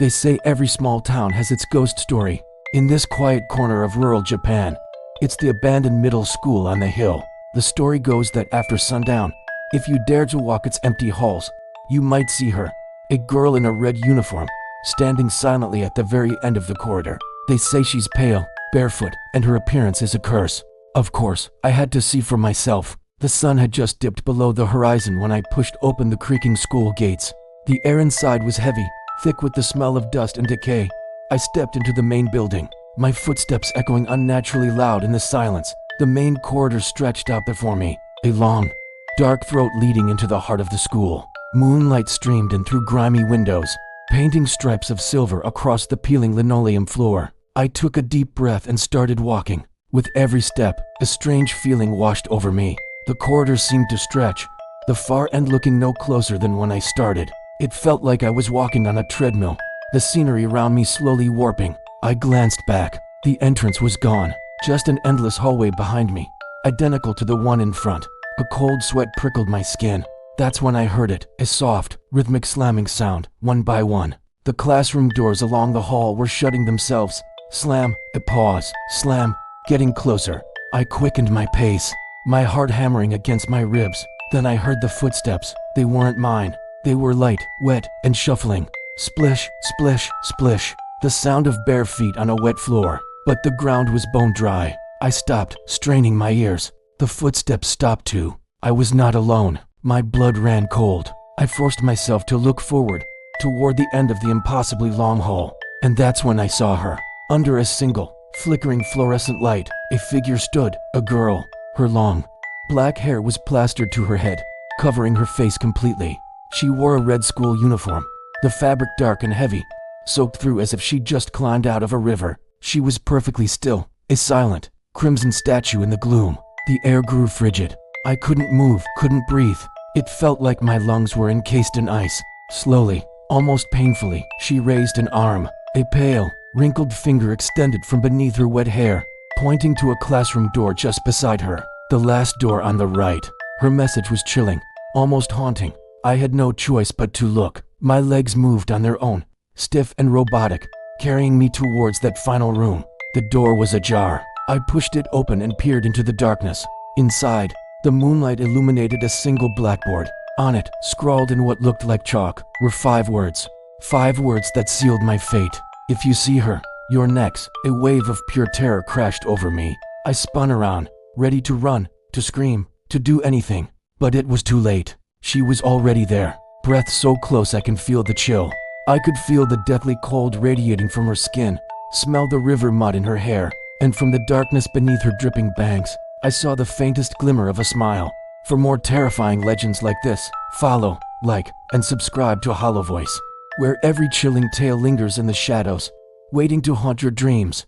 They say every small town has its ghost story. In this quiet corner of rural Japan, it's the abandoned middle school on the hill. The story goes that after sundown, if you dare to walk its empty halls, you might see her, a girl in a red uniform, standing silently at the very end of the corridor. They say she's pale, barefoot, and her appearance is a curse. Of course, I had to see for myself. The sun had just dipped below the horizon when I pushed open the creaking school gates. The air inside was heavy, thick with the smell of dust and decay. I stepped into the main building, my footsteps echoing unnaturally loud in the silence. The main corridor stretched out before me, a long, dark throat leading into the heart of the school. Moonlight streamed in through grimy windows, painting stripes of silver across the peeling linoleum floor. I took a deep breath and started walking. With every step, a strange feeling washed over me. The corridor seemed to stretch, the far end looking no closer than when I started. It felt like I was walking on a treadmill, the scenery around me slowly warping. I glanced back. The entrance was gone, just an endless hallway behind me, identical to the one in front. A cold sweat prickled my skin. That's when I heard it, a soft, rhythmic slamming sound, one by one. The classroom doors along the hall were shutting themselves. Slam, a pause, slam, getting closer. I quickened my pace, my heart hammering against my ribs. Then I heard the footsteps. They weren't mine. They were light, wet, and shuffling. Splish, splish, splish. The sound of bare feet on a wet floor. But the ground was bone dry. I stopped, straining my ears. The footsteps stopped too. I was not alone. My blood ran cold. I forced myself to look forward, toward the end of the impossibly long hall. And that's when I saw her. Under a single, flickering fluorescent light, a figure stood, a girl. Her long, black hair was plastered to her head, covering her face completely. She wore a red school uniform, the fabric dark and heavy, soaked through as if she'd just climbed out of a river. She was perfectly still, a silent, crimson statue in the gloom. The air grew frigid. I couldn't move, couldn't breathe. It felt like my lungs were encased in ice. Slowly, almost painfully, she raised an arm. A pale, wrinkled finger extended from beneath her wet hair, pointing to a classroom door just beside her, the last door on the right. Her message was chilling, almost haunting. I had no choice but to look. My legs moved on their own, stiff and robotic, carrying me towards that final room. The door was ajar. I pushed it open and peered into the darkness. Inside, the moonlight illuminated a single blackboard. On it, scrawled in what looked like chalk, were 5 words. 5 words that sealed my fate. If you see her, you're next. A wave of pure terror crashed over me. I spun around, ready to run, to scream, to do anything. But it was too late. She was already there, breath so close I can feel the chill. I could feel the deathly cold radiating from her skin, smell the river mud in her hair, and from the darkness beneath her dripping bangs, I saw the faintest glimmer of a smile. For more terrifying legends like this, follow, like, and subscribe to Hollow Voice, where every chilling tale lingers in the shadows, waiting to haunt your dreams.